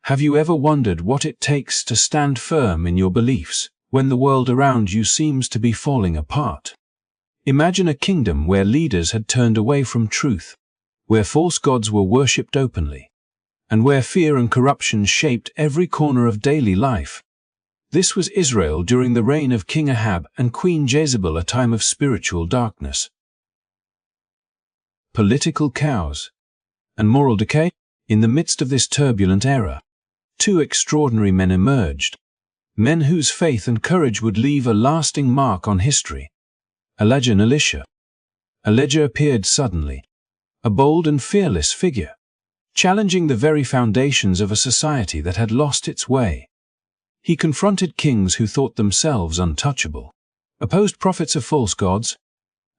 Have you ever wondered what it takes to stand firm in your beliefs when the world around you seems to be falling apart? Imagine a kingdom where leaders had turned away from truth, where false gods were worshipped openly, and where fear and corruption shaped every corner of daily life. This was Israel during the reign of King Ahab and Queen Jezebel, a time of spiritual darkness. Political chaos and moral decay. In the midst of this turbulent era, two extraordinary men emerged, men whose faith and courage would leave a lasting mark on history. Elijah and Elisha. Elijah appeared suddenly, a bold and fearless figure, challenging the very foundations of a society that had lost its way. He confronted kings who thought themselves untouchable, opposed prophets of false gods,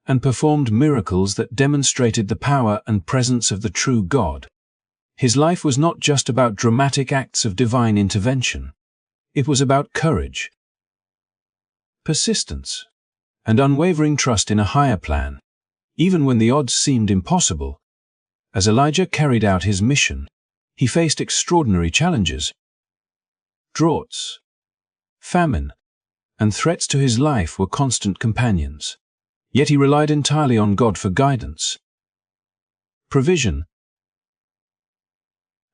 and performed miracles that demonstrated the power and presence of the true God. His life was not just about dramatic acts of divine intervention. It was about courage, persistence, and unwavering trust in a higher plan, even when the odds seemed impossible. As Elijah carried out his mission, he faced extraordinary challenges. Droughts, famine, and threats to his life were constant companions. Yet he relied entirely on God for guidance, provision,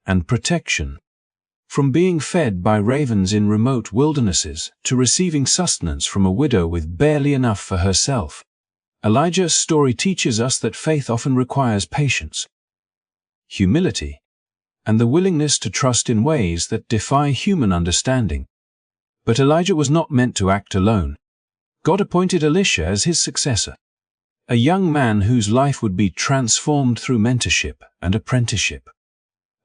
and protection. From being fed by ravens in remote wildernesses to receiving sustenance from a widow with barely enough for herself, Elijah's story teaches us that faith often requires patience, humility, and the willingness to trust in ways that defy human understanding. But Elijah was not meant to act alone. God appointed Elisha as his successor, a young man whose life would be transformed through mentorship and apprenticeship.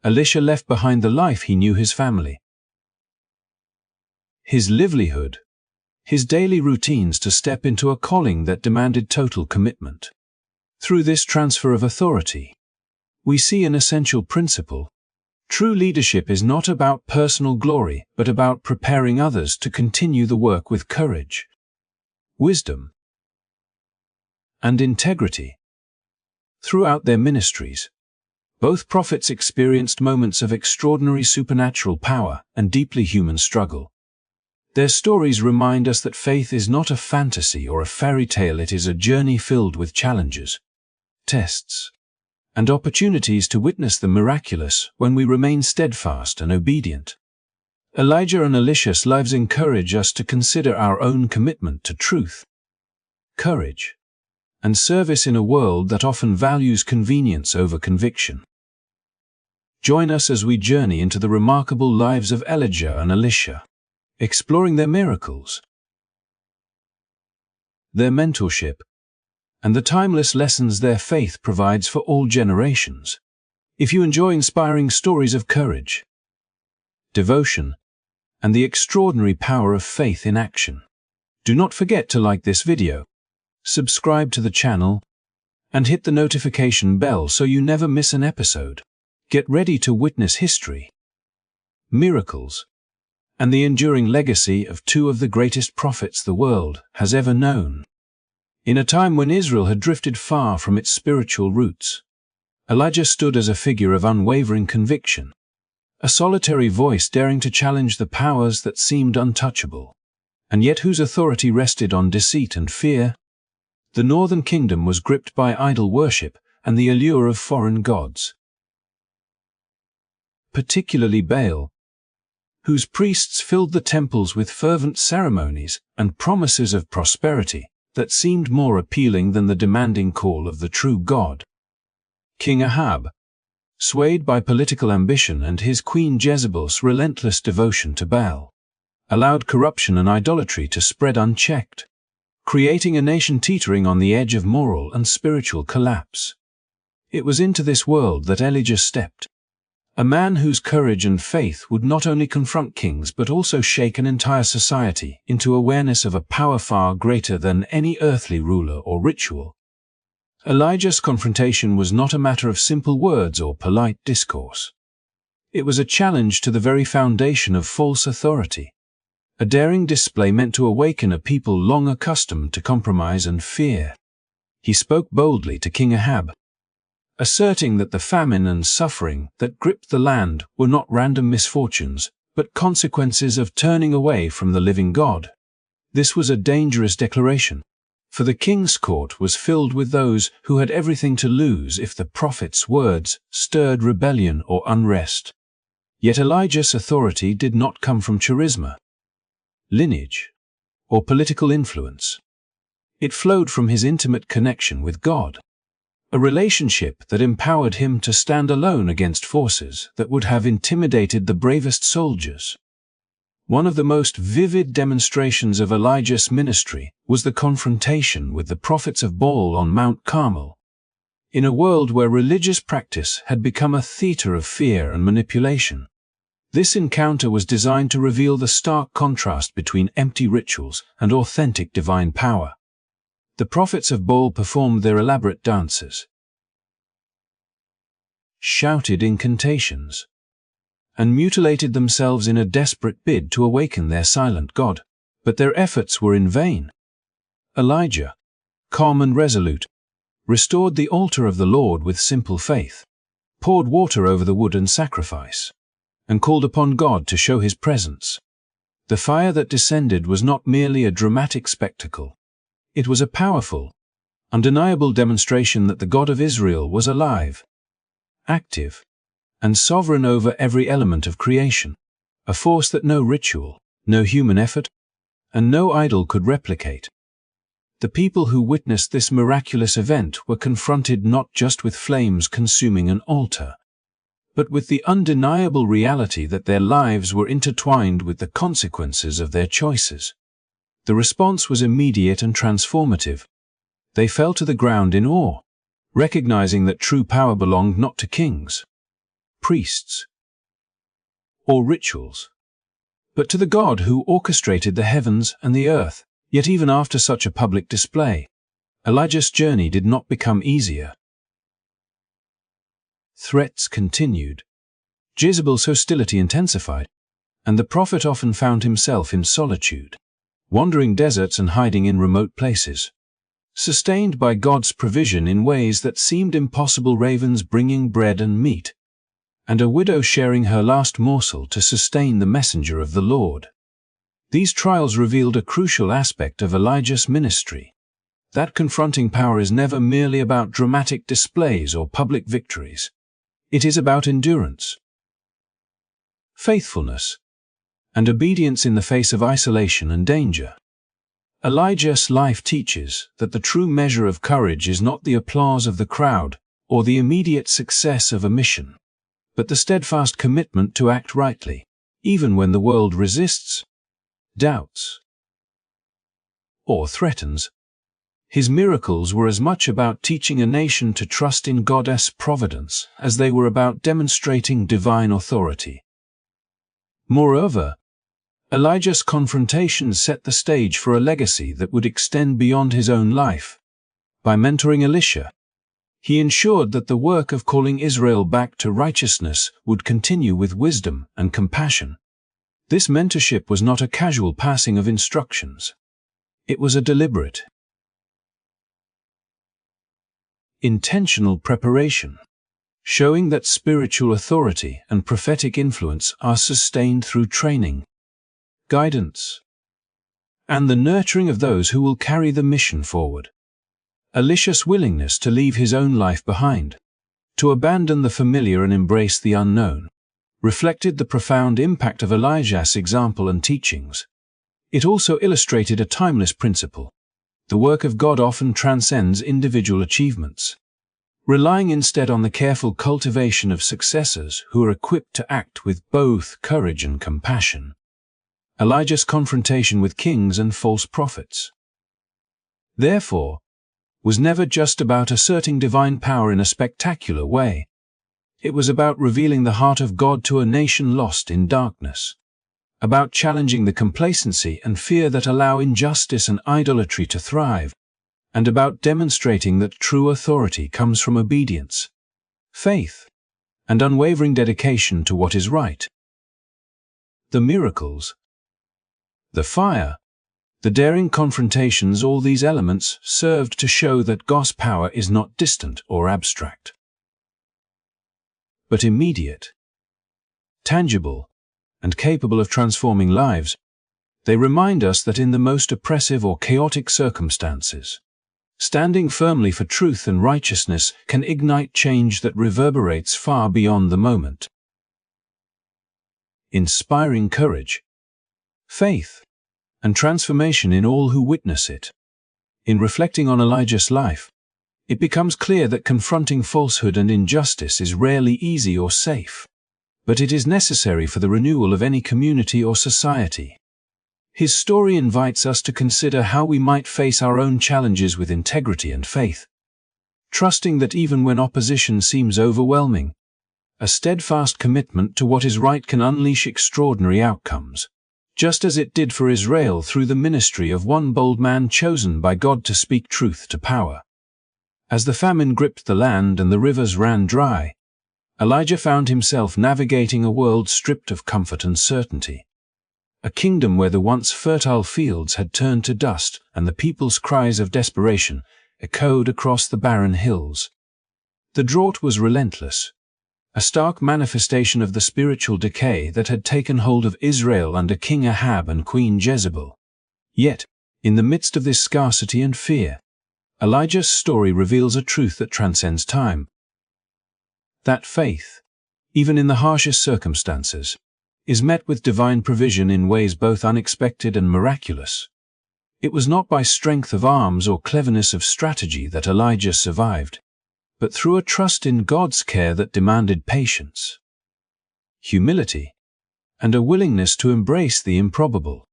Elisha left behind the life he knew, his family, his livelihood, his daily routines, to step into a calling that demanded total commitment. Through this transfer of authority, we see an essential principle. True leadership is not about personal glory, but about preparing others to continue the work with courage, wisdom, and integrity. Throughout their ministries, both prophets experienced moments of extraordinary supernatural power and deeply human struggle. Their stories remind us that faith is not a fantasy or a fairy tale. It is a journey filled with challenges, tests, and opportunities to witness the miraculous when we remain steadfast and obedient. Elijah and Elisha's lives encourage us to consider our own commitment to truth, courage, and service in a world that often values convenience over conviction. Join us as we journey into the remarkable lives of Elijah and Elisha, exploring their miracles, their mentorship, and the timeless lessons their faith provides for all generations. If you enjoy inspiring stories of courage, devotion, and the extraordinary power of faith in action, do not forget to like this video, subscribe to the channel, and hit the notification bell so you never miss an episode. Get ready to witness history, miracles, and the enduring legacy of two of the greatest prophets the world has ever known. In a time when Israel had drifted far from its spiritual roots, Elijah stood as a figure of unwavering conviction, a solitary voice daring to challenge the powers that seemed untouchable, and yet whose authority rested on deceit and fear. The northern kingdom was gripped by idol worship and the allure of foreign gods, particularly Baal, whose priests filled the temples with fervent ceremonies and promises of prosperity that seemed more appealing than the demanding call of the true God. King Ahab, swayed by political ambition and his queen Jezebel's relentless devotion to Baal, allowed corruption and idolatry to spread unchecked, creating a nation teetering on the edge of moral and spiritual collapse. It was into this world that Elijah stepped, a man whose courage and faith would not only confront kings but also shake an entire society into awareness of a power far greater than any earthly ruler or ritual. Elijah's confrontation was not a matter of simple words or polite discourse. It was a challenge to the very foundation of false authority, a daring display meant to awaken a people long accustomed to compromise and fear. He spoke boldly to King Ahab, asserting that the famine and suffering that gripped the land were not random misfortunes, but consequences of turning away from the living God. This was a dangerous declaration, for the king's court was filled with those who had everything to lose if the prophet's words stirred rebellion or unrest. Yet Elijah's authority did not come from charisma, lineage, or political influence. It flowed from his intimate connection with God, a relationship that empowered him to stand alone against forces that would have intimidated the bravest soldiers. One of the most vivid demonstrations of Elijah's ministry was the confrontation with the prophets of Baal on Mount Carmel. In a world where religious practice had become a theater of fear and manipulation, this encounter was designed to reveal the stark contrast between empty rituals and authentic divine power. The prophets of Baal performed their elaborate dances, shouted incantations, and mutilated themselves in a desperate bid to awaken their silent God, but their efforts were in vain. Elijah, calm and resolute, restored the altar of the Lord with simple faith, poured water over the wood and sacrifice, and called upon God to show his presence. The fire that descended was not merely a dramatic spectacle. It was a powerful, undeniable demonstration that the God of Israel was alive, active, and sovereign over every element of creation, a force that no ritual, no human effort, and no idol could replicate. The people who witnessed this miraculous event were confronted not just with flames consuming an altar, but with the undeniable reality that their lives were intertwined with the consequences of their choices. The response was immediate and transformative. They fell to the ground in awe, recognizing that true power belonged not to kings, priests, or rituals, but to the God who orchestrated the heavens and the earth. Yet even after such a public display, Elijah's journey did not become easier. Threats continued, Jezebel's hostility intensified, and the prophet often found himself in solitude, wandering deserts and hiding in remote places. Sustained by God's provision in ways that seemed impossible, ravens bringing bread and meat, and a widow sharing her last morsel to sustain the messenger of the Lord. These trials revealed a crucial aspect of Elijah's ministry, that confronting power is never merely about dramatic displays or public victories. It is about endurance, faithfulness, and obedience in the face of isolation and danger. Elijah's life teaches that the true measure of courage is not the applause of the crowd or the immediate success of a mission, but the steadfast commitment to act rightly, even when the world resists, doubts, or threatens. His miracles were as much about teaching a nation to trust in God's providence as they were about demonstrating divine authority. Moreover, Elijah's confrontations set the stage for a legacy that would extend beyond his own life. By mentoring Elisha, he ensured that the work of calling Israel back to righteousness would continue with wisdom and compassion. This mentorship was not a casual passing of instructions. It was a deliberate, intentional preparation, showing that spiritual authority and prophetic influence are sustained through training, guidance, and the nurturing of those who will carry the mission forward. Elisha's willingness to leave his own life behind, to abandon the familiar and embrace the unknown, reflected the profound impact of Elijah's example and teachings. It also illustrated a timeless principle. The work of God often transcends individual achievements, relying instead on the careful cultivation of successors who are equipped to act with both courage and compassion. Elijah's confrontation with kings and false prophets, therefore, was never just about asserting divine power in a spectacular way. It was about revealing the heart of God to a nation lost in darkness, about challenging the complacency and fear that allow injustice and idolatry to thrive, and about demonstrating that true authority comes from obedience, faith, and unwavering dedication to what is right. The miracles, the fire, the daring confrontations, all these elements served to show that God's power is not distant or abstract. but immediate, tangible, and capable of transforming lives. They remind us that in the most oppressive or chaotic circumstances, standing firmly for truth and righteousness can ignite change that reverberates far beyond the moment. Inspiring courage, faith, and transformation in all who witness it. In reflecting on Elijah's life, it becomes clear that confronting falsehood and injustice is rarely easy or safe, but it is necessary for the renewal of any community or society. His story invites us to consider how we might face our own challenges with integrity and faith, trusting that even when opposition seems overwhelming, a steadfast commitment to what is right can unleash extraordinary outcomes, just as it did for Israel through the ministry of one bold man chosen by God to speak truth to power. As the famine gripped the land and the rivers ran dry, Elijah found himself navigating a world stripped of comfort and certainty. A kingdom where the once fertile fields had turned to dust and the people's cries of desperation echoed across the barren hills. The drought was relentless, a stark manifestation of the spiritual decay that had taken hold of Israel under King Ahab and Queen Jezebel. Yet, in the midst of this scarcity and fear, Elijah's story reveals a truth that transcends time. That faith, even in the harshest circumstances, is met with divine provision in ways both unexpected and miraculous. It was not by strength of arms or cleverness of strategy that Elijah survived, but through a trust in God's care that demanded patience, humility, and a willingness to embrace the improbable.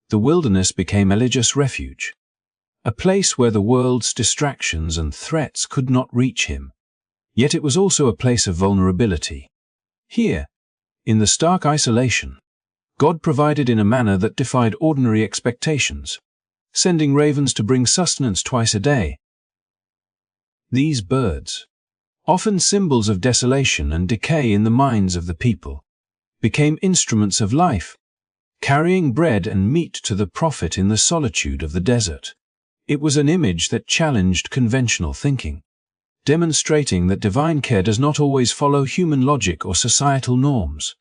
The wilderness became Elijah's refuge, a place where the world's distractions and threats could not reach him. Yet it was also a place of vulnerability. Here, in the stark isolation, God provided in a manner that defied ordinary expectations, sending ravens to bring sustenance twice a day. These birds, often symbols of desolation and decay in the minds of the people, became instruments of life, carrying bread and meat to the prophet in the solitude of the desert. It was an image that challenged conventional thinking, demonstrating that divine care does not always follow human logic or societal norms,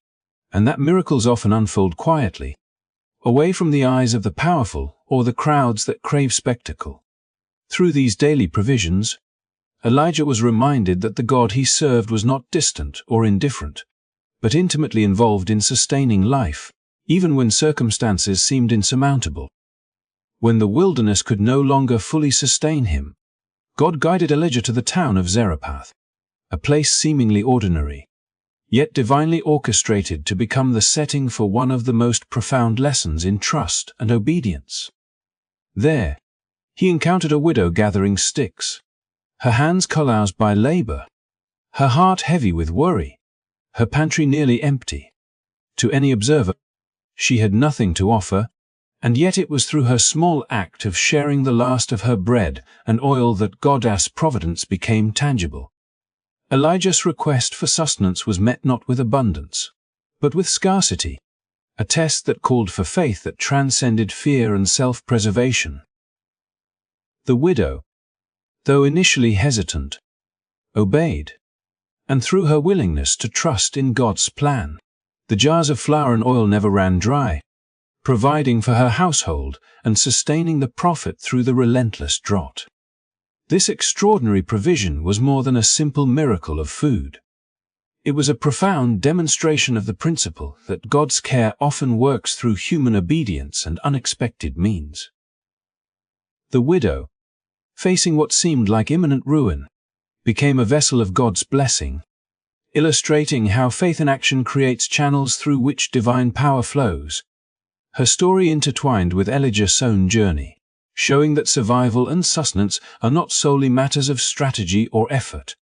and that miracles often unfold quietly, away from the eyes of the powerful or the crowds that crave spectacle. Through these daily provisions, Elijah was reminded that the God he served was not distant or indifferent, but intimately involved in sustaining life, even when circumstances seemed insurmountable. When the wilderness could no longer fully sustain him, God guided Elijah to the town of Zarephath, a place seemingly ordinary, yet divinely orchestrated to become the setting for one of the most profound lessons in trust and obedience. There, he encountered a widow gathering sticks, her hands calloused by labor, her heart heavy with worry, her pantry nearly empty. To any observer, she had nothing to offer, and yet it was through her small act of sharing the last of her bread and oil that God's providence became tangible. Elijah's request for sustenance was met not with abundance, but with scarcity, a test that called for faith that transcended fear and self-preservation. The widow, though initially hesitant, obeyed, and through her willingness to trust in God's plan, the jars of flour and oil never ran dry, providing for her household and sustaining the prophet through the relentless drought. This extraordinary provision was more than a simple miracle of food. It was a profound demonstration of the principle that God's care often works through human obedience and unexpected means. The widow, facing what seemed like imminent ruin, became a vessel of God's blessing, illustrating how faith in action creates channels through which divine power flows. Her story intertwined with Elijah's own journey, showing that survival and sustenance are not solely matters of strategy or effort,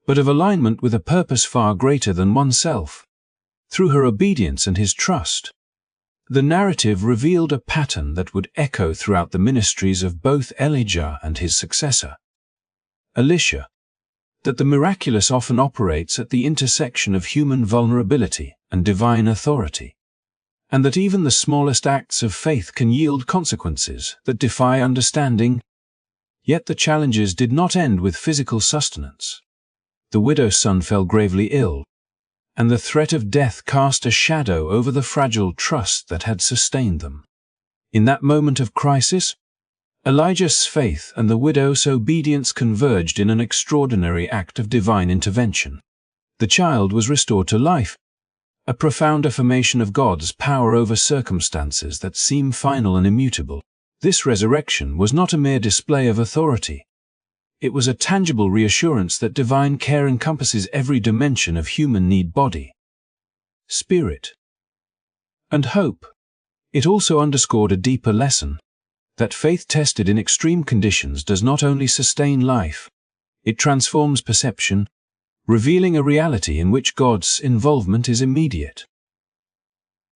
but of alignment with a purpose far greater than oneself. Through her obedience and his trust, the narrative revealed a pattern that would echo throughout the ministries of both Elijah and his successor, Elisha, that the miraculous often operates at the intersection of human vulnerability and divine authority, and that even the smallest acts of faith can yield consequences that defy understanding. Yet the challenges did not end with physical sustenance. The widow's son fell gravely ill, and the threat of death cast a shadow over the fragile trust that had sustained them. In that moment of crisis, Elijah's faith and the widow's obedience converged in an extraordinary act of divine intervention. The child was restored to life, a profound affirmation of God's power over circumstances that seem final and immutable. This resurrection was not a mere display of authority. It was a tangible reassurance that divine care encompasses every dimension of human need: body, spirit, and hope. It also underscored a deeper lesson, that faith tested in extreme conditions does not only sustain life, it transforms perception, revealing a reality in which God's involvement is immediate,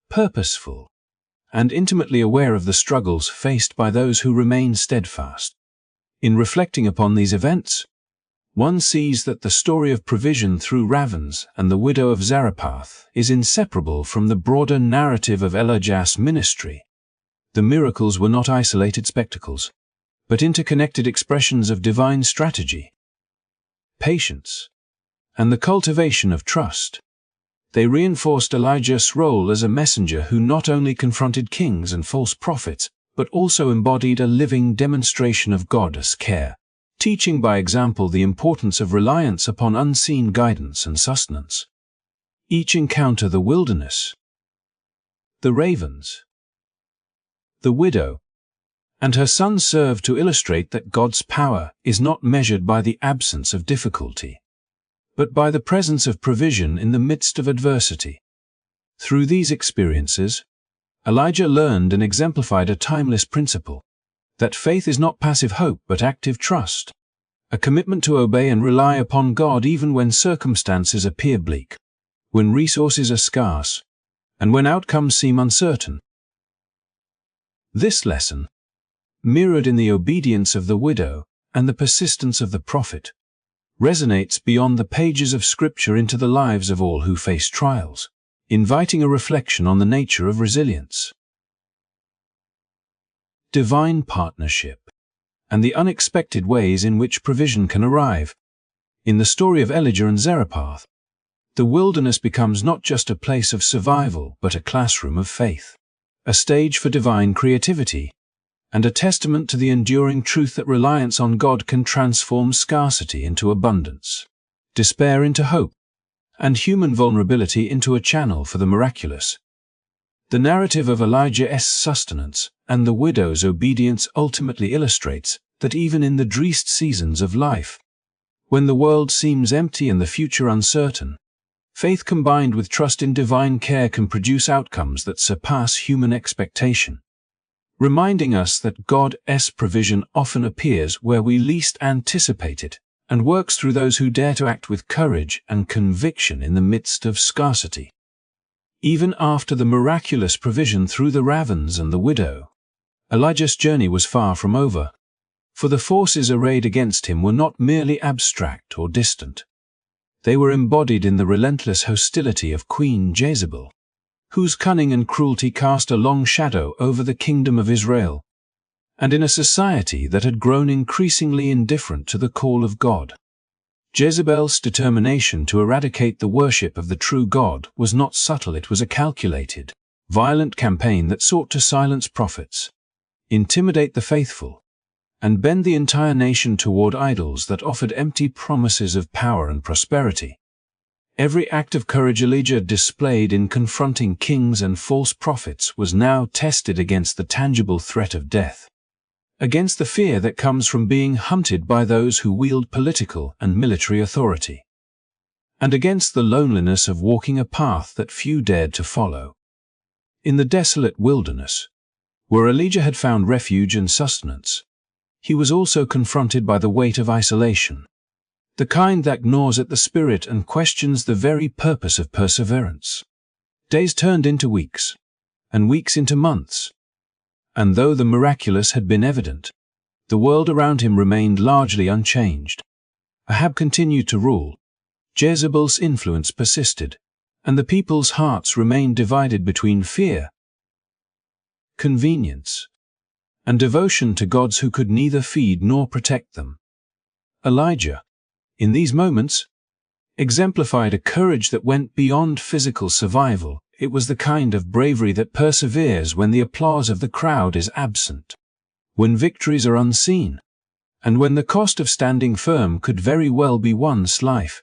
purposeful, and intimately aware of the struggles faced by those who remain steadfast. In reflecting upon these events, one sees that the story of provision through ravens and the widow of Zarephath is inseparable from the broader narrative of Elijah's ministry. The miracles were not isolated spectacles, but interconnected expressions of divine strategy, patience, and the cultivation of trust. They reinforced Elijah's role as a messenger who not only confronted kings and false prophets, but also embodied a living demonstration of God's care, teaching by example the importance of reliance upon unseen guidance and sustenance. Each encounter: the wilderness, the ravens, the widow, and her son, served to illustrate that God's power is not measured by the absence of difficulty, but by the presence of provision in the midst of adversity. Through these experiences, Elijah learned and exemplified a timeless principle, that faith is not passive hope but active trust, a commitment to obey and rely upon God even when circumstances appear bleak, when resources are scarce, and when outcomes seem uncertain. This lesson, mirrored in the obedience of the widow and the persistence of the prophet, resonates beyond the pages of Scripture into the lives of all who face trials, inviting a reflection on the nature of resilience, divine partnership, and the unexpected ways in which provision can arrive. In the story of Elijah and Zarephath, the wilderness becomes not just a place of survival but a classroom of faith, a stage for divine creativity, and a testament to the enduring truth that reliance on God can transform scarcity into abundance, despair into hope, and human vulnerability into a channel for the miraculous. The narrative of Elijah's sustenance and the widow's obedience ultimately illustrates that even in the dreariest seasons of life, when the world seems empty and the future uncertain, faith combined with trust in divine care can produce outcomes that surpass human expectation, reminding us that God's provision often appears where we least anticipate it and works through those who dare to act with courage and conviction in the midst of scarcity. Even after the miraculous provision through the ravens and the widow, Elijah's journey was far from over, for the forces arrayed against him were not merely abstract or distant. They were embodied in the relentless hostility of Queen Jezebel, whose cunning and cruelty cast a long shadow over the kingdom of Israel, and in a society that had grown increasingly indifferent to the call of God. Jezebel's determination to eradicate the worship of the true God was not subtle. It was a calculated, violent campaign that sought to silence prophets, intimidate the faithful, and bend the entire nation toward idols that offered empty promises of power and prosperity. Every act of courage Elijah displayed in confronting kings and false prophets was now tested against the tangible threat of death, against the fear that comes from being hunted by those who wield political and military authority, and against the loneliness of walking a path that few dared to follow. In the desolate wilderness, where Elijah had found refuge and sustenance, he was also confronted by the weight of isolation, the kind that gnaws at the spirit and questions the very purpose of perseverance. Days turned into weeks, and weeks into months, and though the miraculous had been evident, the world around him remained largely unchanged. Ahab continued to rule, Jezebel's influence persisted, and the people's hearts remained divided between fear, convenience, and devotion to gods who could neither feed nor protect them. Elijah, in these moments, exemplified a courage that went beyond physical survival. It was the kind of bravery that perseveres when the applause of the crowd is absent, when victories are unseen, and when the cost of standing firm could very well be one's life.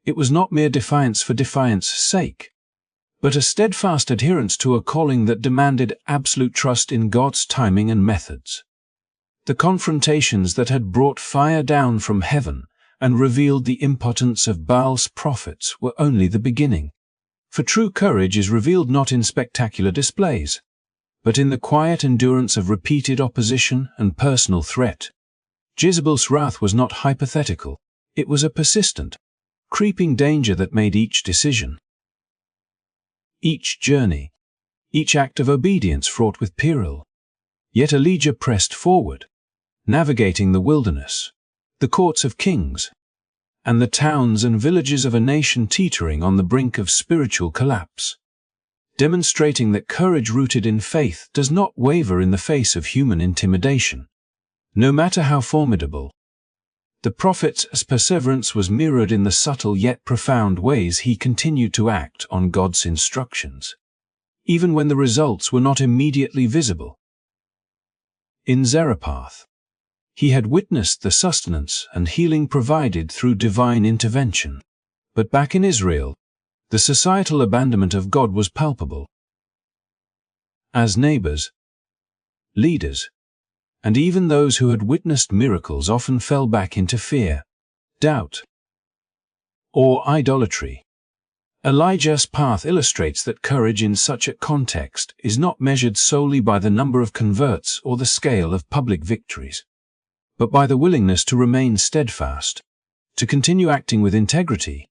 It was not mere defiance for defiance sake, but a steadfast adherence to a calling that demanded absolute trust in God's timing and methods. The confrontations that had brought fire down from heaven and revealed the impotence of Baal's prophets were only the beginning. For true courage is revealed not in spectacular displays, but in the quiet endurance of repeated opposition and personal threat. Jezebel's wrath was not hypothetical. It was a persistent, creeping danger that made each decision, each journey, each act of obedience fraught with peril. Yet Elijah pressed forward, navigating the wilderness, the courts of kings, and the towns and villages of a nation teetering on the brink of spiritual collapse, demonstrating that courage rooted in faith does not waver in the face of human intimidation, no matter how formidable. The prophet's perseverance was mirrored in the subtle yet profound ways he continued to act on God's instructions, even when the results were not immediately visible. In Zarephath, he had witnessed the sustenance and healing provided through divine intervention. But back in Israel, the societal abandonment of God was palpable. As neighbors, leaders, and even those who had witnessed miracles often fell back into fear, doubt, or idolatry. Elijah's path illustrates that courage in such a context is not measured solely by the number of converts or the scale of public victories, but by the willingness to remain steadfast, to continue acting with integrity,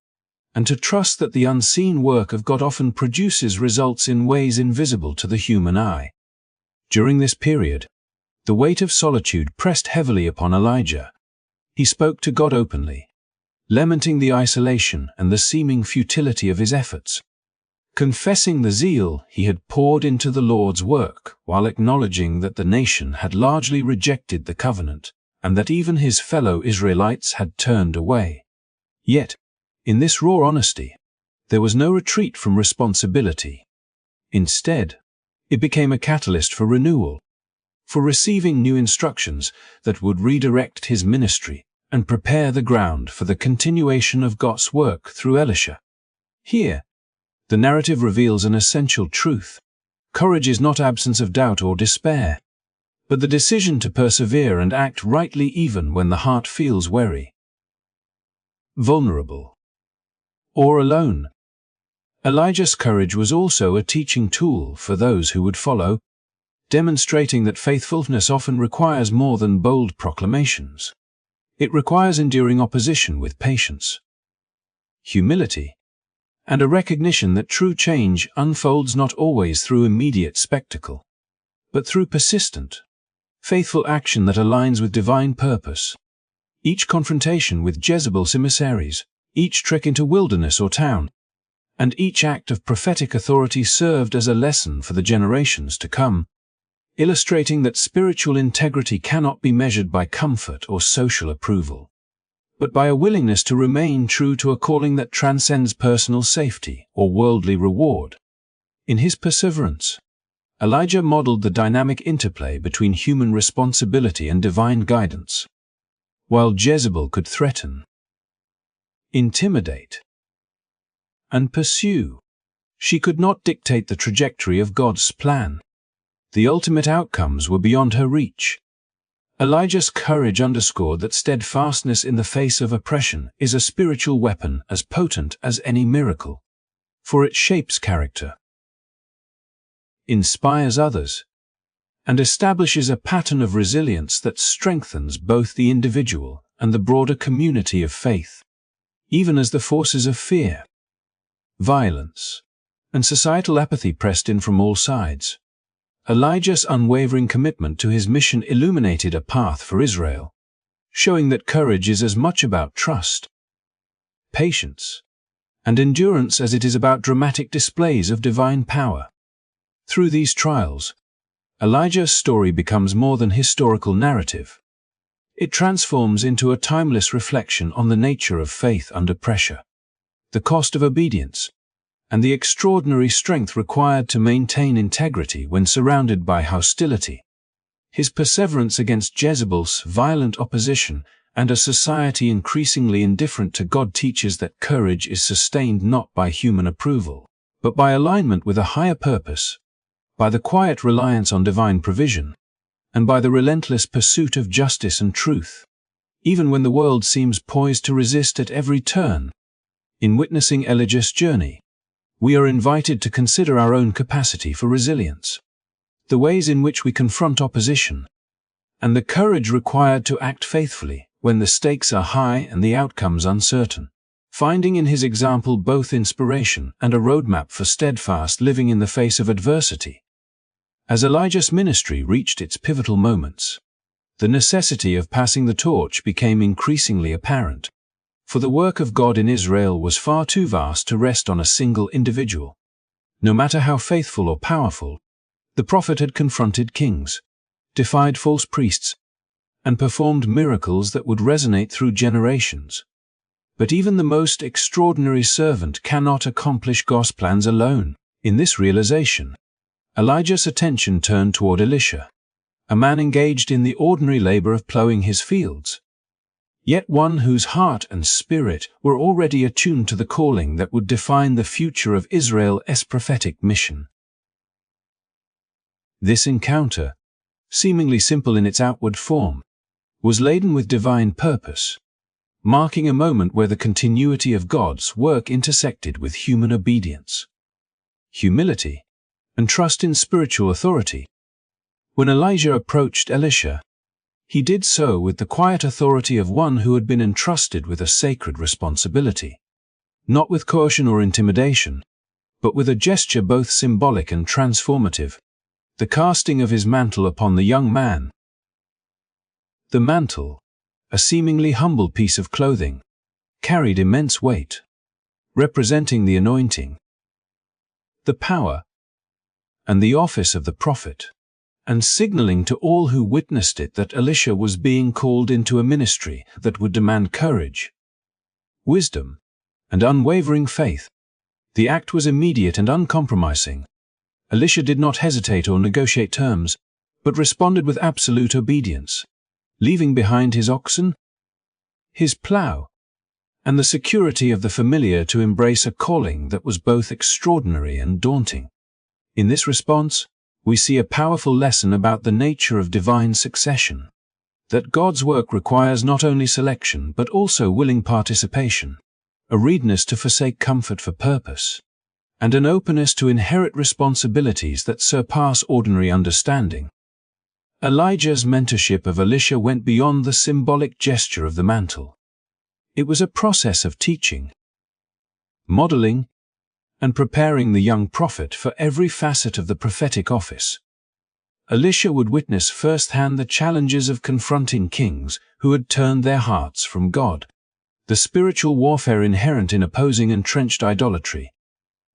and to trust that the unseen work of God often produces results in ways invisible to the human eye. During this period, the weight of solitude pressed heavily upon Elijah. He spoke to God openly, lamenting the isolation and the seeming futility of his efforts, confessing the zeal he had poured into the Lord's work while acknowledging that the nation had largely rejected the covenant and that even his fellow Israelites had turned away. Yet, in this raw honesty, there was no retreat from responsibility. Instead, it became a catalyst for renewal, for receiving new instructions that would redirect his ministry and prepare the ground for the continuation of God's work through Elisha. Here, the narrative reveals an essential truth. Courage is not absence of doubt or despair, but the decision to persevere and act rightly even when the heart feels weary, vulnerable, or alone. Elijah's courage was also a teaching tool for those who would follow, demonstrating that faithfulness often requires more than bold proclamations. It requires enduring opposition with patience, humility, and a recognition that true change unfolds not always through immediate spectacle, but through persistent, faithful action that aligns with divine purpose. Each confrontation with Jezebel's emissaries, each trek into wilderness or town, and each act of prophetic authority served as a lesson for the generations to come, illustrating that spiritual integrity cannot be measured by comfort or social approval, but by a willingness to remain true to a calling that transcends personal safety or worldly reward. In his perseverance, Elijah modeled the dynamic interplay between human responsibility and divine guidance. While Jezebel could threaten, intimidate, and pursue, she could not dictate the trajectory of God's plan. The ultimate outcomes were beyond her reach. Elijah's courage underscored that steadfastness in the face of oppression is a spiritual weapon as potent as any miracle, for it shapes character, inspires others, and establishes a pattern of resilience that strengthens both the individual and the broader community of faith. Even as the forces of fear, violence, and societal apathy pressed in from all sides, Elijah's unwavering commitment to his mission illuminated a path for Israel, showing that courage is as much about trust, patience, and endurance as it is about dramatic displays of divine power. Through these trials, Elijah's story becomes more than historical narrative. It transforms into a timeless reflection on the nature of faith under pressure. the cost of obedience, and the extraordinary strength required to maintain integrity when surrounded by hostility. His perseverance against Jezebel's violent opposition and a society increasingly indifferent to God teaches that courage is sustained not by human approval, but by alignment with a higher purpose, by the quiet reliance on divine provision, and by the relentless pursuit of justice and truth, even when the world seems poised to resist at every turn. In witnessing Elijah's journey, we are invited to consider our own capacity for resilience, the ways in which we confront opposition, and the courage required to act faithfully when the stakes are high and the outcomes uncertain, finding in his example both inspiration and a roadmap for steadfast living in the face of adversity. As Elijah's ministry reached its pivotal moments, the necessity of passing the torch became increasingly apparent, for the work of God in Israel was far too vast to rest on a single individual. No matter how faithful or powerful, the prophet had confronted kings, defied false priests, and performed miracles that would resonate through generations. But even the most extraordinary servant cannot accomplish God's plans alone. In this realization, Elijah's attention turned toward Elisha, a man engaged in the ordinary labor of plowing his fields, yet one whose heart and spirit were already attuned to the calling that would define the future of Israel's prophetic mission. This encounter, seemingly simple in its outward form, was laden with divine purpose, marking a moment where the continuity of God's work intersected with human obedience, humility, and trust in spiritual authority. When Elijah approached Elisha, he did so with the quiet authority of one who had been entrusted with a sacred responsibility, not with coercion or intimidation, but with a gesture both symbolic and transformative, the casting of his mantle upon the young man. The mantle, a seemingly humble piece of clothing, carried immense weight, representing the anointing, the power, and the office of the prophet, and signaling to all who witnessed it that Elisha was being called into a ministry that would demand courage, wisdom, and unwavering faith. The act was immediate and uncompromising. Elisha did not hesitate or negotiate terms, but responded with absolute obedience, leaving behind his oxen, his plow, and the security of the familiar to embrace a calling that was both extraordinary and daunting. In this response, we see a powerful lesson about the nature of divine succession, that God's work requires not only selection but also willing participation, a readiness to forsake comfort for purpose, and an openness to inherit responsibilities that surpass ordinary understanding. Elijah's mentorship of Elisha went beyond the symbolic gesture of the mantle. It was a process of teaching, modeling, and preparing the young prophet for every facet of the prophetic office. Elisha would witness firsthand the challenges of confronting kings who had turned their hearts from God, the spiritual warfare inherent in opposing entrenched idolatry,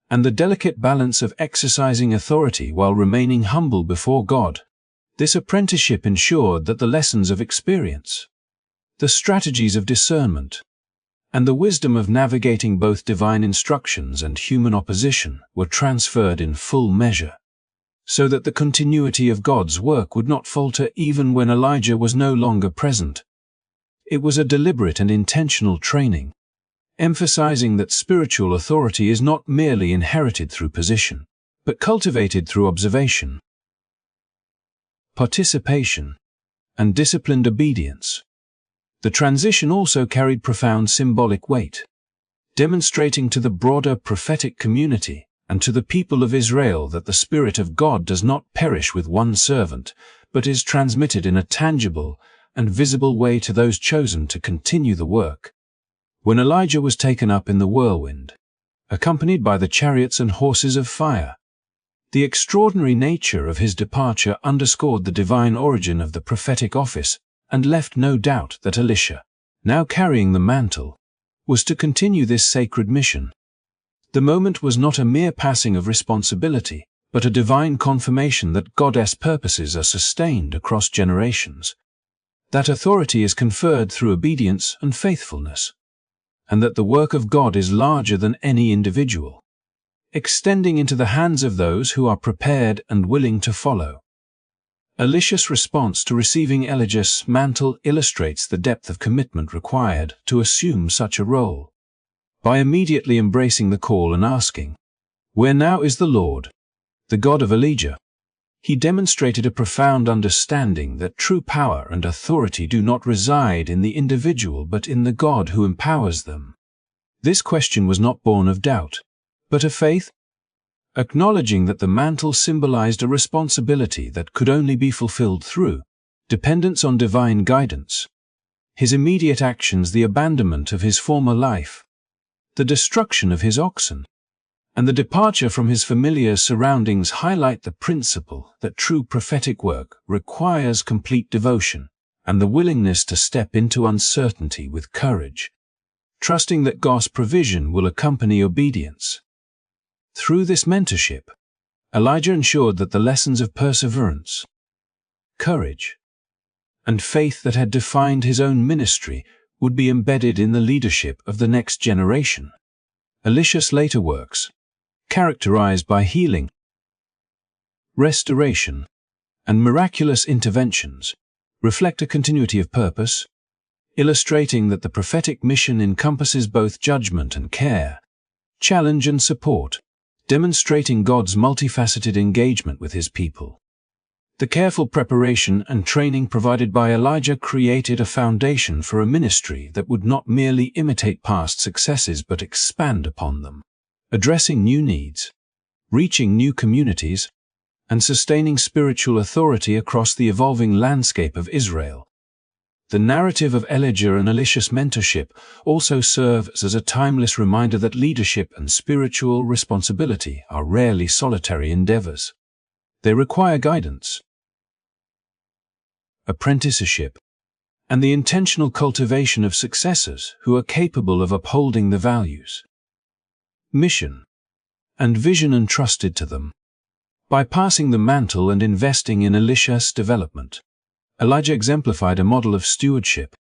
and the delicate balance of exercising authority while remaining humble before God. This apprenticeship ensured that the lessons of experience, the strategies of discernment, and the wisdom of navigating both divine instructions and human opposition were transferred in full measure, so that the continuity of God's work would not falter even when Elijah was no longer present. It was a deliberate and intentional training, emphasizing that spiritual authority is not merely inherited through position, but cultivated through observation, participation, and disciplined obedience. The transition also carried profound symbolic weight, demonstrating to the broader prophetic community and to the people of Israel that the Spirit of God does not perish with one servant, but is transmitted in a tangible and visible way to those chosen to continue the work. When Elijah was taken up in the whirlwind, accompanied by the chariots and horses of fire, the extraordinary nature of his departure underscored the divine origin of the prophetic office and left no doubt that Elisha, now carrying the mantle, was to continue this sacred mission. The moment was not a mere passing of responsibility, but a divine confirmation that God's purposes are sustained across generations. That authority is conferred through obedience and faithfulness, and that the work of God is larger than any individual, extending into the hands of those who are prepared and willing to follow. Elisha's response to receiving Elijah's mantle illustrates the depth of commitment required to assume such a role. By immediately embracing the call and asking, "Where now is the Lord, the God of Elijah?" he demonstrated a profound understanding that true power and authority do not reside in the individual but in the God who empowers them. This question was not born of doubt, but of faith, acknowledging that the mantle symbolized a responsibility that could only be fulfilled through dependence on divine guidance. His immediate actions, the abandonment of his former life, the destruction of his oxen, and the departure from his familiar surroundings highlight the principle that true prophetic work requires complete devotion and the willingness to step into uncertainty with courage, trusting that God's provision will accompany obedience. Through this mentorship, Elijah ensured that the lessons of perseverance, courage, and faith that had defined his own ministry would be embedded in the leadership of the next generation. Elisha's later works, characterized by healing, restoration, and miraculous interventions, reflect a continuity of purpose, illustrating that the prophetic mission encompasses both judgment and care, challenge and support, demonstrating God's multifaceted engagement with his people. The careful preparation and training provided by Elijah created a foundation for a ministry that would not merely imitate past successes but expand upon them, addressing new needs, reaching new communities, and sustaining spiritual authority across the evolving landscape of Israel. The narrative of Elijah and Elisha's mentorship also serves as a timeless reminder that leadership and spiritual responsibility are rarely solitary endeavors. They require guidance, apprenticeship, and the intentional cultivation of successors who are capable of upholding the values, mission, and vision entrusted to them. By passing the mantle and investing in Elisha's development, Elijah exemplified a model of stewardship,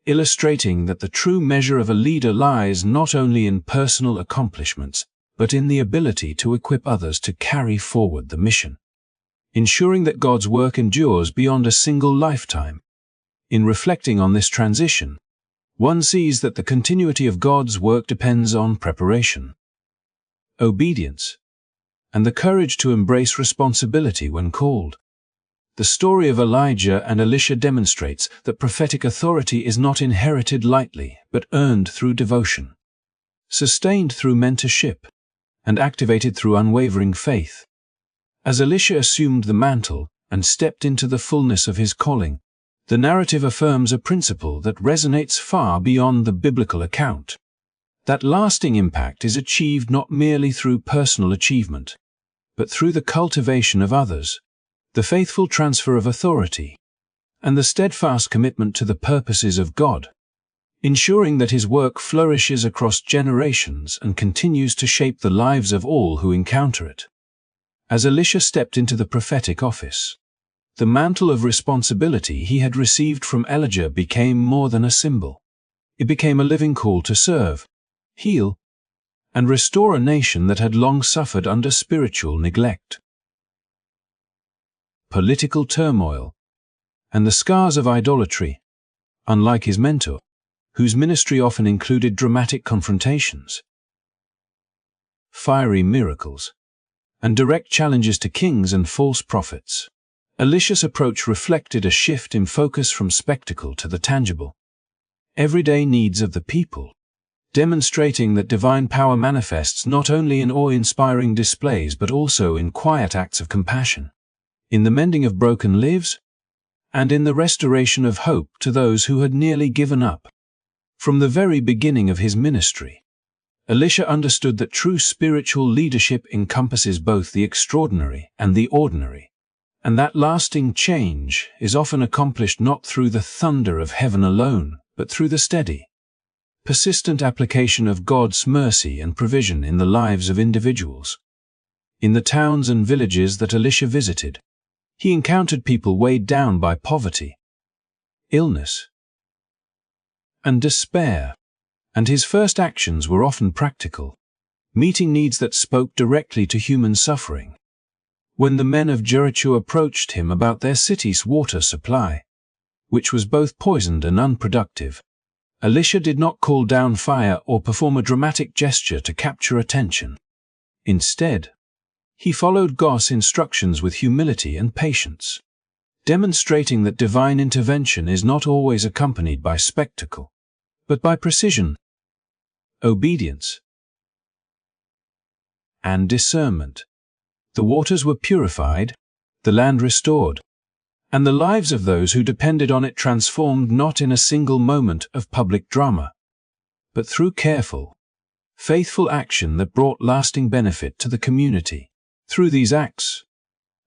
illustrating that the true measure of a leader lies not only in personal accomplishments, but in the ability to equip others to carry forward the mission, ensuring that God's work endures beyond a single lifetime. In reflecting on this transition, one sees that the continuity of God's work depends on preparation, obedience, and the courage to embrace responsibility when called. The story of Elijah and Elisha demonstrates that prophetic authority is not inherited lightly, but earned through devotion, sustained through mentorship, and activated through unwavering faith. As Elisha assumed the mantle and stepped into the fullness of his calling, the narrative affirms a principle that resonates far beyond the biblical account. That lasting impact is achieved not merely through personal achievement, but through the cultivation of others, the faithful transfer of authority, and the steadfast commitment to the purposes of God, ensuring that his work flourishes across generations and continues to shape the lives of all who encounter it. As Elisha stepped into the prophetic office, the mantle of responsibility he had received from Elijah became more than a symbol. It became a living call to serve, heal, and restore a nation that had long suffered under spiritual neglect. Political turmoil, and the scars of idolatry, unlike his mentor, whose ministry often included dramatic confrontations, fiery miracles, and direct challenges to kings and false prophets. Elisha's approach reflected a shift in focus from spectacle to the tangible, everyday needs of the people, demonstrating that divine power manifests not only in awe-inspiring displays but also in quiet acts of compassion, in the mending of broken lives, and in the restoration of hope to those who had nearly given up. From the very beginning of his ministry, Elisha understood that true spiritual leadership encompasses both the extraordinary and the ordinary, and that lasting change is often accomplished not through the thunder of heaven alone, but through the steady, persistent application of God's mercy and provision in the lives of individuals. In the towns and villages that Elisha visited, he encountered people weighed down by poverty, illness, and despair, and his first actions were often practical, meeting needs that spoke directly to human suffering. When the men of Jericho approached him about their city's water supply, which was both poisoned and unproductive, Elisha did not call down fire or perform a dramatic gesture to capture attention. Instead, he followed God's instructions with humility and patience, demonstrating that divine intervention is not always accompanied by spectacle, but by precision, obedience, and discernment. The waters were purified, the land restored, and the lives of those who depended on it transformed not in a single moment of public drama, but through careful, faithful action that brought lasting benefit to the community. Through these acts,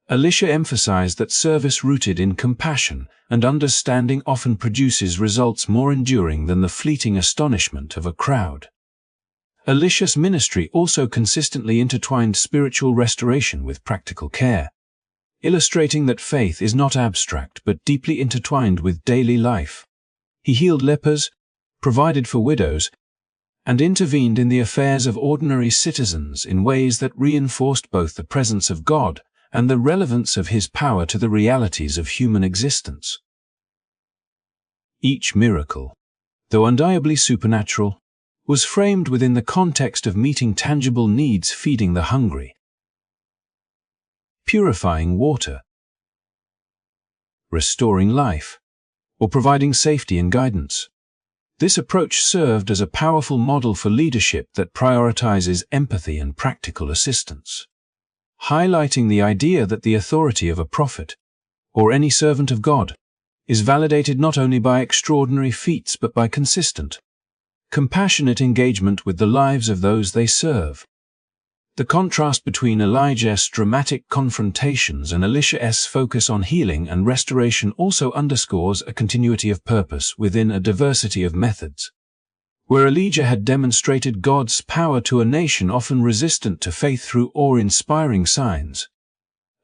Elisha emphasized that service rooted in compassion and understanding often produces results more enduring than the fleeting astonishment of a crowd. Elisha's ministry also consistently intertwined spiritual restoration with practical care, illustrating that faith is not abstract but deeply intertwined with daily life. He healed lepers, provided for widows, and intervened in the affairs of ordinary citizens in ways that reinforced both the presence of God and the relevance of his power to the realities of human existence. Each miracle, though undeniably supernatural, was framed within the context of meeting tangible needs, feeding the hungry, purifying water, restoring life, or providing safety and guidance. This approach served as a powerful model for leadership that prioritizes empathy and practical assistance, highlighting the idea that the authority of a prophet, or any servant of God, is validated not only by extraordinary feats but by consistent, compassionate engagement with the lives of those they serve. The contrast between Elijah's dramatic confrontations and Elisha's focus on healing and restoration also underscores a continuity of purpose within a diversity of methods. Where Elijah had demonstrated God's power to a nation often resistant to faith through awe-inspiring signs,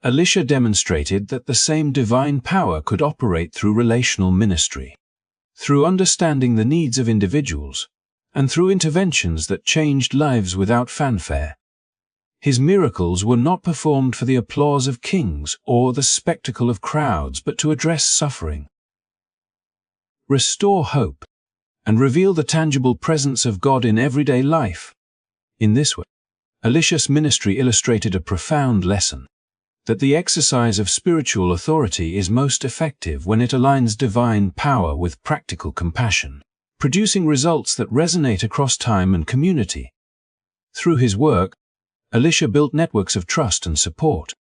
Elisha demonstrated that the same divine power could operate through relational ministry, through understanding the needs of individuals, and through interventions that changed lives without fanfare. His miracles were not performed for the applause of kings or the spectacle of crowds, but to address suffering, restore hope, and reveal the tangible presence of God in everyday life. In this way, Elisha's ministry illustrated a profound lesson, that the exercise of spiritual authority is most effective when it aligns divine power with practical compassion, producing results that resonate across time and community. Through his work, Elisha built networks of trust and support,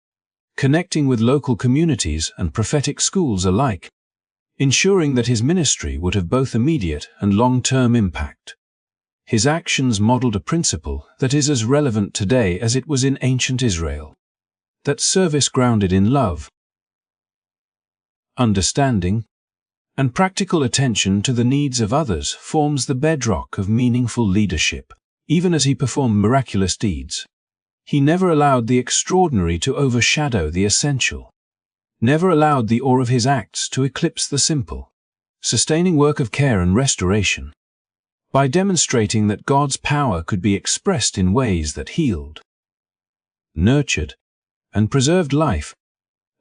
connecting with local communities and prophetic schools alike, ensuring that his ministry would have both immediate and long-term impact. His actions modeled a principle that is as relevant today as it was in ancient Israel, that service grounded in love, understanding, and practical attention to the needs of others forms the bedrock of meaningful leadership. Even as he performed miraculous deeds, he never allowed the extraordinary to overshadow the essential, never allowed the awe of his acts to eclipse the simple, sustaining work of care and restoration. By demonstrating that God's power could be expressed in ways that healed, nurtured, and preserved life,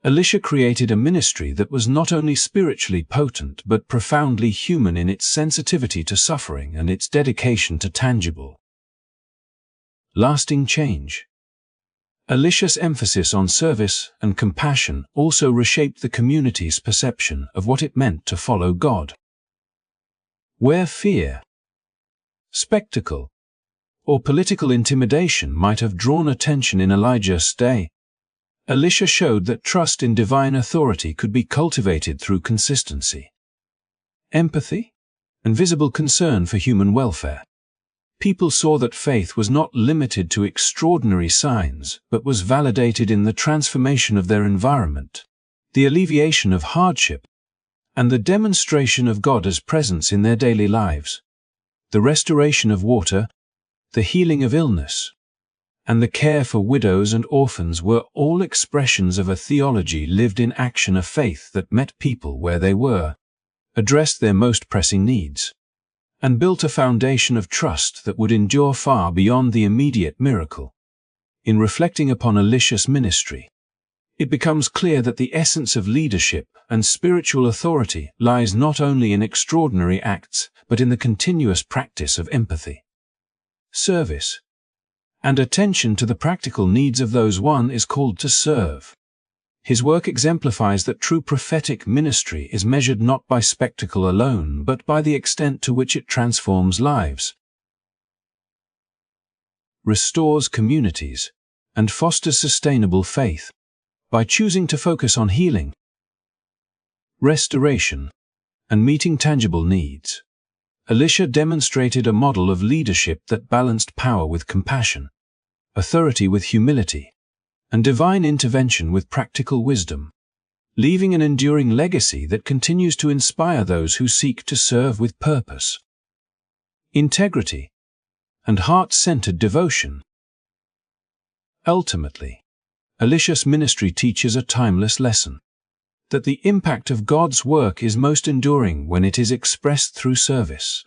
Elisha created a ministry that was not only spiritually potent but profoundly human in its sensitivity to suffering and its dedication to tangible, lasting change. Elisha's emphasis on service and compassion also reshaped the community's perception of what it meant to follow God. Where fear, spectacle, or political intimidation might have drawn attention in Elijah's day, Elisha showed that trust in divine authority could be cultivated through consistency, empathy, and visible concern for human welfare. People saw that faith was not limited to extraordinary signs, but was validated in the transformation of their environment, the alleviation of hardship, and the demonstration of God's presence in their daily lives. The restoration of water, the healing of illness, and the care for widows and orphans were all expressions of a theology lived in action, a faith that met people where they were, addressed their most pressing needs, and built a foundation of trust that would endure far beyond the immediate miracle. In reflecting upon Elisha's ministry, it becomes clear that the essence of leadership and spiritual authority lies not only in extraordinary acts, but in the continuous practice of empathy, service, and attention to the practical needs of those one is called to serve. His work exemplifies that true prophetic ministry is measured not by spectacle alone, but by the extent to which it transforms lives, restores communities, and fosters sustainable faith. By choosing to focus on healing, restoration, and meeting tangible needs, Elisha demonstrated a model of leadership that balanced power with compassion, authority with humility, and divine intervention with practical wisdom, leaving an enduring legacy that continues to inspire those who seek to serve with purpose, integrity, and heart-centered devotion. Ultimately, Elisha's ministry teaches a timeless lesson, that the impact of God's work is most enduring when it is expressed through service,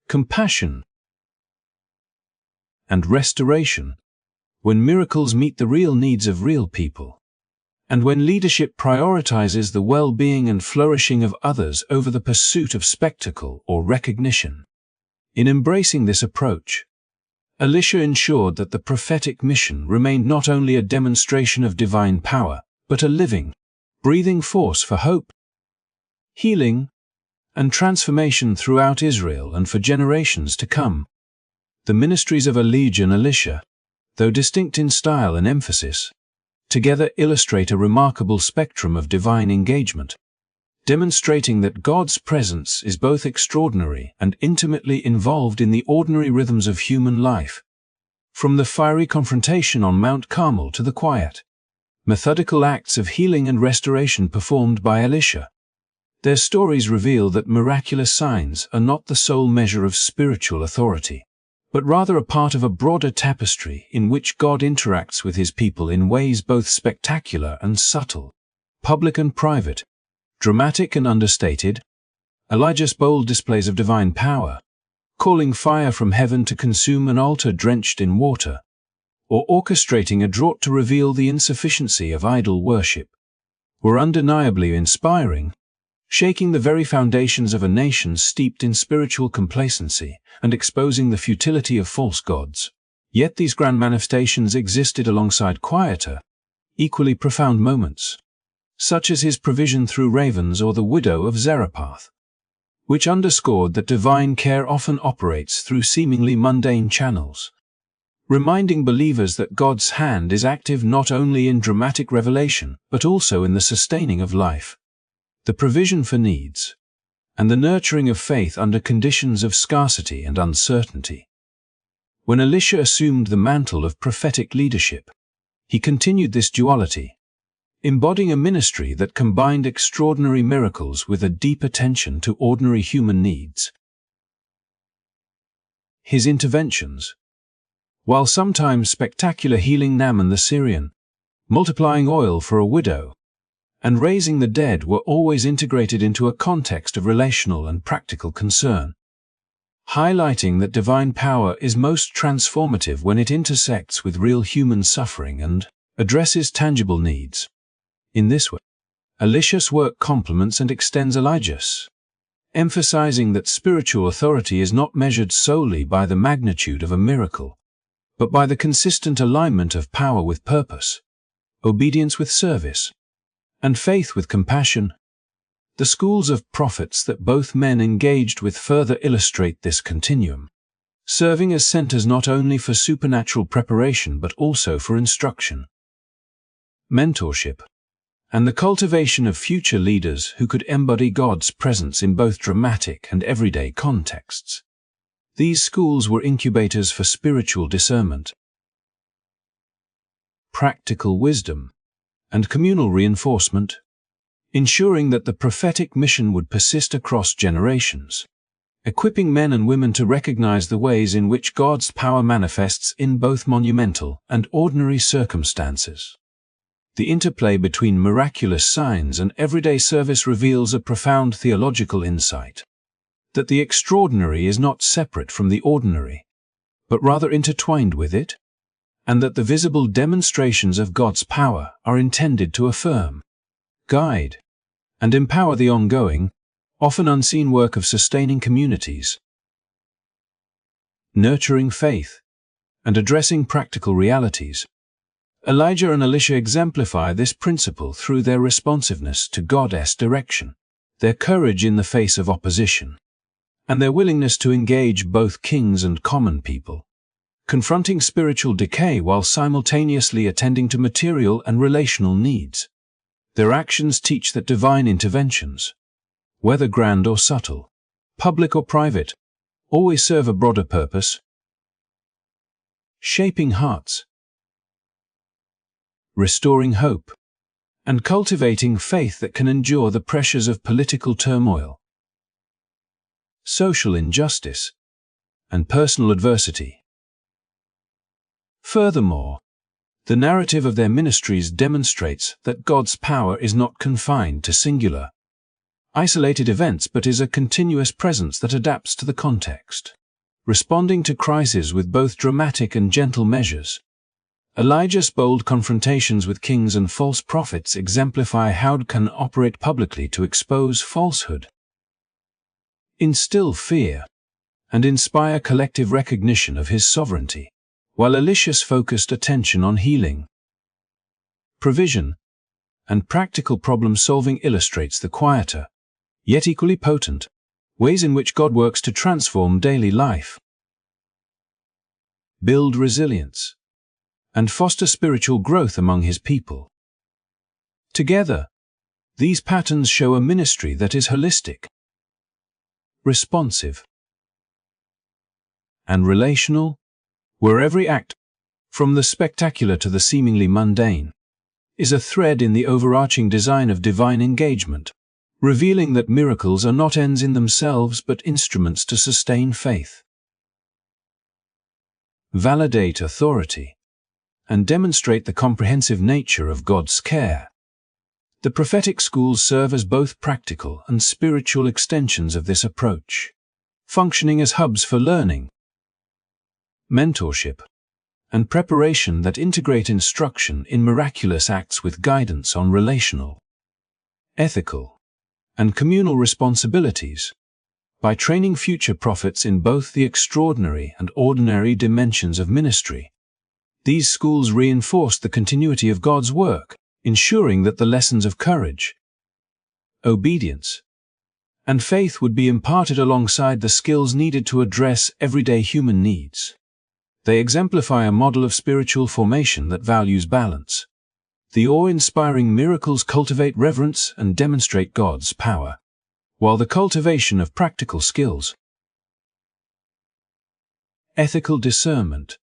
compassion, and restoration, when miracles meet the real needs of real people, and when leadership prioritizes the well-being and flourishing of others over the pursuit of spectacle or recognition. In embracing this approach, Elisha ensured that the prophetic mission remained not only a demonstration of divine power, but a living, breathing force for hope, healing, and transformation throughout Israel and for generations to come. The ministries of Elijah and Elisha, though distinct in style and emphasis, together illustrate a remarkable spectrum of divine engagement, demonstrating that God's presence is both extraordinary and intimately involved in the ordinary rhythms of human life. From the fiery confrontation on Mount Carmel to the quiet, methodical acts of healing and restoration performed by Elisha, their stories reveal that miraculous signs are not the sole measure of spiritual authority, but rather a part of a broader tapestry in which God interacts with his people in ways both spectacular and subtle, public and private, dramatic and understated. Elijah's bold displays of divine power, calling fire from heaven to consume an altar drenched in water, or orchestrating a drought to reveal the insufficiency of idol worship, were undeniably inspiring, shaking the very foundations of a nation steeped in spiritual complacency and exposing the futility of false gods. Yet these grand manifestations existed alongside quieter, equally profound moments, such as his provision through ravens or the widow of Zarephath, which underscored that divine care often operates through seemingly mundane channels, reminding believers that God's hand is active not only in dramatic revelation but also in the sustaining of life, the provision for needs, and the nurturing of faith under conditions of scarcity and uncertainty. When Elisha assumed the mantle of prophetic leadership, he continued this duality, embodying a ministry that combined extraordinary miracles with a deep attention to ordinary human needs. His interventions, while sometimes spectacular, healing Naaman the Syrian, multiplying oil for a widow, and raising the dead, were always integrated into a context of relational and practical concern, highlighting that divine power is most transformative when it intersects with real human suffering and addresses tangible needs. In this way, Elisha's work complements and extends Elijah's, emphasizing that spiritual authority is not measured solely by the magnitude of a miracle, but by the consistent alignment of power with purpose, obedience with service, and faith with compassion. The schools of prophets that both men engaged with further illustrate this continuum, serving as centers not only for supernatural preparation but also for instruction, mentorship, and the cultivation of future leaders who could embody God's presence in both dramatic and everyday contexts. These schools were incubators for spiritual discernment, practical wisdom, and communal reinforcement, ensuring that the prophetic mission would persist across generations, equipping men and women to recognize the ways in which God's power manifests in both monumental and ordinary circumstances. The interplay between miraculous signs and everyday service reveals a profound theological insight, that the extraordinary is not separate from the ordinary, but rather intertwined with it, and that the visible demonstrations of God's power are intended to affirm, guide, and empower the ongoing, often unseen work of sustaining communities. Nurturing faith and addressing practical realities. Elijah and Elisha exemplify this principle through their responsiveness to God's direction, their courage in the face of opposition, and their willingness to engage both kings and common people, confronting spiritual decay while simultaneously attending to material and relational needs. Their actions teach that divine interventions, whether grand or subtle, public or private, always serve a broader purpose. Shaping hearts, restoring hope, and cultivating faith that can endure the pressures of political turmoil, social injustice, and personal adversity. Furthermore, the narrative of their ministries demonstrates that God's power is not confined to singular, isolated events but is a continuous presence that adapts to the context, responding to crises with both dramatic and gentle measures. Elijah's bold confrontations with kings and false prophets exemplify how God can operate publicly to expose falsehood, instill fear, and inspire collective recognition of his sovereignty, while Elisha's focused attention on healing, provision, and practical problem-solving illustrates the quieter, yet equally potent, ways in which God works to transform daily life, build resilience, and foster spiritual growth among His people. Together, these patterns show a ministry that is holistic, responsive, and relational, where every act, from the spectacular to the seemingly mundane, is a thread in the overarching design of divine engagement, revealing that miracles are not ends in themselves but instruments to sustain faith, validate authority, and demonstrate the comprehensive nature of God's care. The prophetic schools serve as both practical and spiritual extensions of this approach, functioning as hubs for learning, mentorship, and preparation that integrate instruction in miraculous acts with guidance on relational, ethical, and communal responsibilities. By training future prophets in both the extraordinary and ordinary dimensions of ministry, these schools reinforce the continuity of God's work, ensuring that the lessons of courage, obedience, and faith would be imparted alongside the skills needed to address everyday human needs. They exemplify a model of spiritual formation that values balance. The awe-inspiring miracles cultivate reverence and demonstrate God's power, while the cultivation of practical skills, ethical discernment,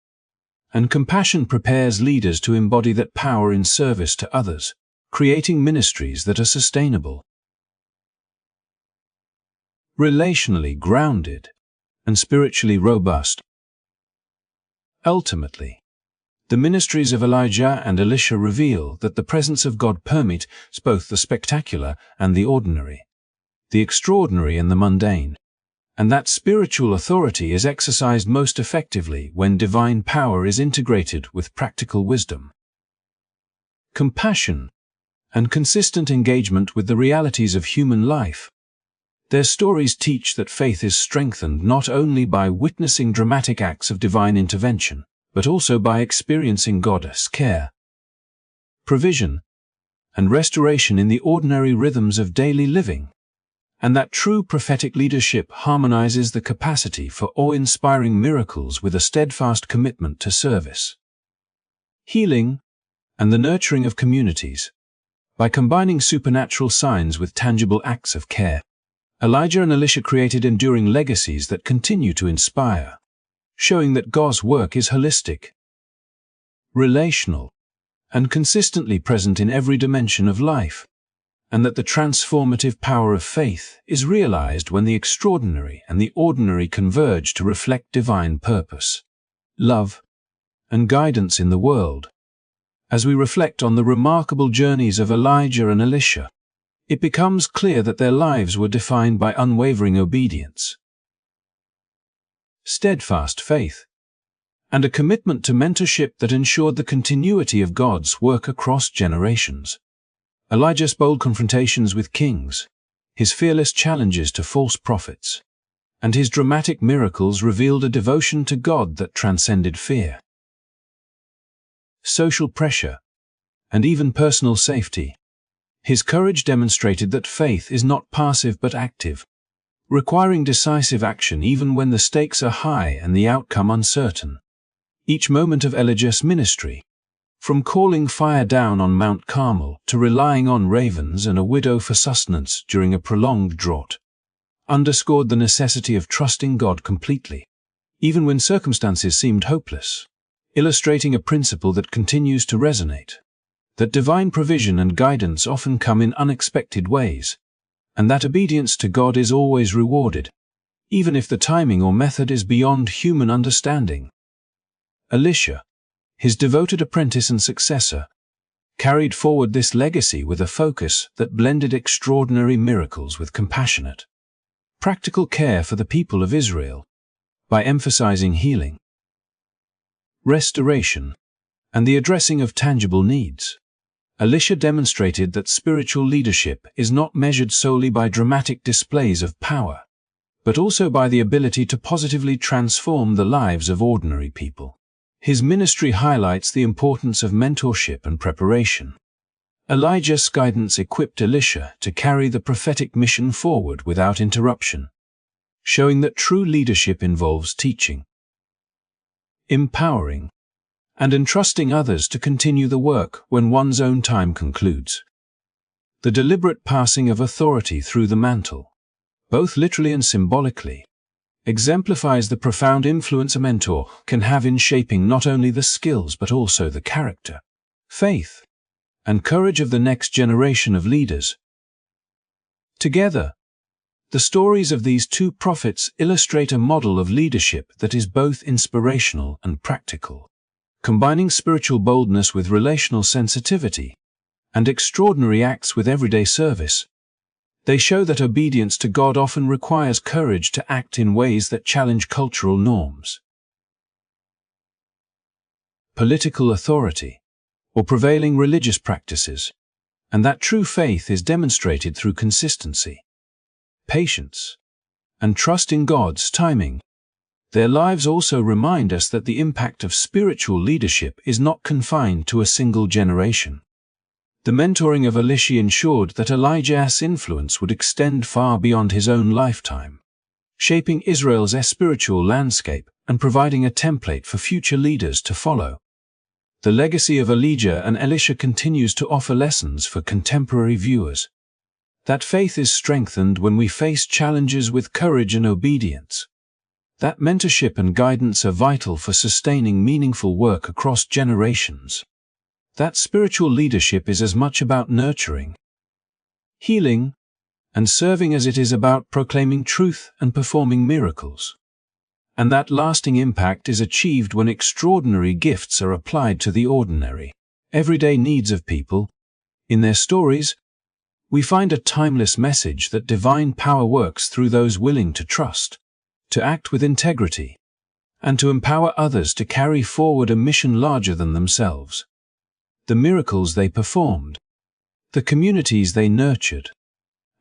and compassion prepares leaders to embody that power in service to others, creating ministries that are sustainable, relationally grounded, and spiritually robust. Ultimately, the ministries of Elijah and Elisha reveal that the presence of God permeates both the spectacular and the ordinary, the extraordinary and the mundane, and that spiritual authority is exercised most effectively when divine power is integrated with practical wisdom, compassion, and consistent engagement with the realities of human life. Their stories teach that faith is strengthened not only by witnessing dramatic acts of divine intervention, but also by experiencing God's care, provision, and restoration in the ordinary rhythms of daily living, and that true prophetic leadership harmonizes the capacity for awe-inspiring miracles with a steadfast commitment to service, healing, and the nurturing of communities. By combining supernatural signs with tangible acts of care, Elijah and Elisha created enduring legacies that continue to inspire, showing that God's work is holistic, relational, and consistently present in every dimension of life, and that the transformative power of faith is realized when the extraordinary and the ordinary converge to reflect divine purpose, love, and guidance in the world. As we reflect on the remarkable journeys of Elijah and Elisha, it becomes clear that their lives were defined by unwavering obedience, steadfast faith, and a commitment to mentorship that ensured the continuity of God's work across generations. Elijah's bold confrontations with kings, his fearless challenges to false prophets, and his dramatic miracles revealed a devotion to God that transcended fear, social pressure, and even personal safety. His courage demonstrated that faith is not passive but active, requiring decisive action even when the stakes are high and the outcome uncertain. Each moment of Elijah's ministry, from calling fire down on Mount Carmel to relying on ravens and a widow for sustenance during a prolonged drought, underscored the necessity of trusting God completely, even when circumstances seemed hopeless, illustrating a principle that continues to resonate, that divine provision and guidance often come in unexpected ways, and that obedience to God is always rewarded, even if the timing or method is beyond human understanding. Elisha, his devoted apprentice and successor, carried forward this legacy with a focus that blended extraordinary miracles with compassionate, practical care for the people of Israel, by emphasizing healing, restoration, and the addressing of tangible needs. Elisha demonstrated that spiritual leadership is not measured solely by dramatic displays of power, but also by the ability to positively transform the lives of ordinary people. His ministry highlights the importance of mentorship and preparation. Elijah's guidance equipped Elisha to carry the prophetic mission forward without interruption, showing that true leadership involves teaching, empowering, and entrusting others to continue the work when one's own time concludes. The deliberate passing of authority through the mantle, both literally and symbolically, exemplifies the profound influence a mentor can have in shaping not only the skills but also the character, faith, and courage of the next generation of leaders. Together, the stories of these two prophets illustrate a model of leadership that is both inspirational and practical, combining spiritual boldness with relational sensitivity, and extraordinary acts with everyday service. They show that obedience to God often requires courage to act in ways that challenge cultural norms, political authority, or prevailing religious practices, and that true faith is demonstrated through consistency, patience, and trust in God's timing. Their lives also remind us that the impact of spiritual leadership is not confined to a single generation. The mentoring of Elisha ensured that Elijah's influence would extend far beyond his own lifetime, shaping Israel's spiritual landscape and providing a template for future leaders to follow. The legacy of Elijah and Elisha continues to offer lessons for contemporary viewers. That faith is strengthened when we face challenges with courage and obedience. That mentorship and guidance are vital for sustaining meaningful work across generations. That spiritual leadership is as much about nurturing, healing, and serving as it is about proclaiming truth and performing miracles. And that lasting impact is achieved when extraordinary gifts are applied to the ordinary, everyday needs of people. In their stories, we find a timeless message that divine power works through those willing to trust, to act with integrity, and to empower others to carry forward a mission larger than themselves. The miracles they performed, the communities they nurtured,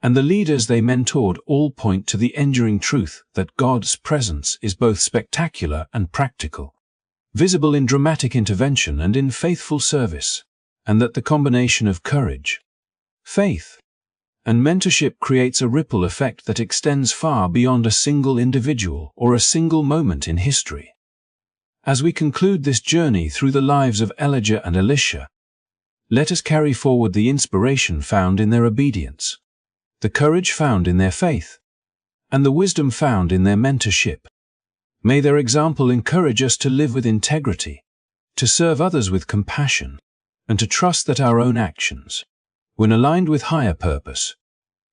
and the leaders they mentored all point to the enduring truth that God's presence is both spectacular and practical, visible in dramatic intervention and in faithful service, and that the combination of courage, faith, and mentorship creates a ripple effect that extends far beyond a single individual or a single moment in history. As we conclude this journey through the lives of Elijah and Elisha, let us carry forward the inspiration found in their obedience, the courage found in their faith, and the wisdom found in their mentorship. May their example encourage us to live with integrity, to serve others with compassion, and to trust that our own actions, when aligned with higher purpose,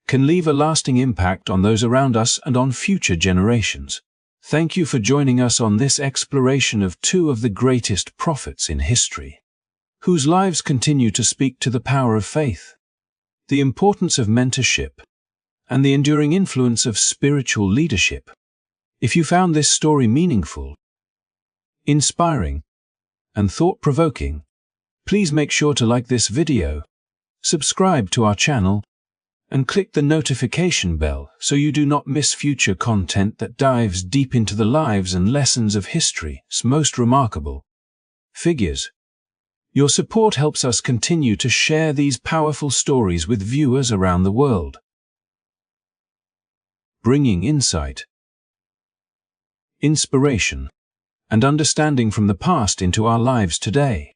can leave a lasting impact on those around us and on future generations. Thank you for joining us on this exploration of two of the greatest prophets in history, whose lives continue to speak to the power of faith, the importance of mentorship, and the enduring influence of spiritual leadership. If you found this story meaningful, inspiring, and thought-provoking, please make sure to like this video, subscribe to our channel, and click the notification bell so you do not miss future content that dives deep into the lives and lessons of history's most remarkable figures. Your support helps us continue to share these powerful stories with viewers around the world, bringing insight, inspiration, and understanding from the past into our lives today.